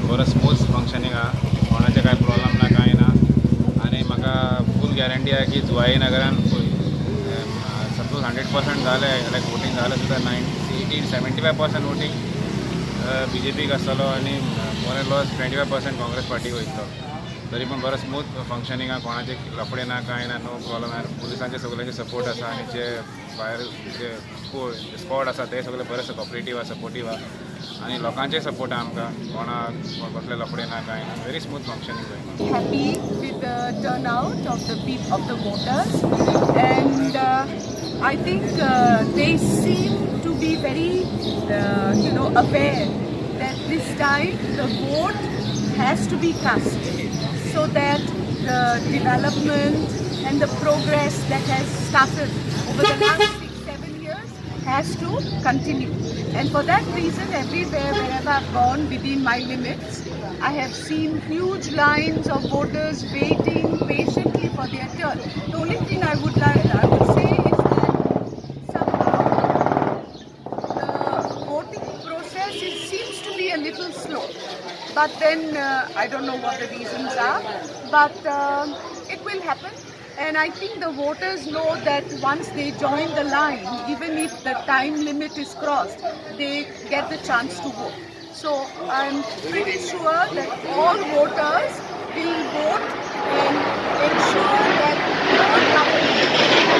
बरो smooth functioning आहा, कोणाचें कांय प्रॉब्लम ना कांय ना. आनी म्हाका फूल गॅरंटी आहा की जुवाई नगरान सपोज 100% जालें लायक वोटींग जालें सुद्दां 75% वोटींग BJPक आसतलो आनी मोर एन लॉस 25% काँग्रेस पार्टीक वयतलो. तरी पूण बरो स्मूथ फंक्शनींग आहा, कोणाचे लफडे ना कांय ना, नो प्रॉब्लम. पुलिसांचे सगळ्यांचे सपोर्ट आसा आनी जे भायर जे स्क्वॉड आसा ते सगळे बरे कॉपरेटीव आहा, सपोर्टीव आहा आनी लोकांचे सपोर्ट आहा आमकां. कोणाक कसले लफडे ना कांय ना. व्हेरी स्मूथ फंक्शनींग जाय. Happy with the turnout of the voters, and I think they seem to be very aware that this time the vote has to be cast so that the development and the progress that has started over the last 6-7 years has to continue. And for that reason, everywhere wherever I've gone within my limits, I have seen huge lines of voters waiting patiently for their turn. The only thing I would say is that somehow the voting process seems to be a little slow. But then I don't know what the reasons are, but it will happen. And I think the voters know that once they join the line, even if the time limit is crossed, they get the chance to vote. So I'm pretty sure that all voters will vote and ensure that our government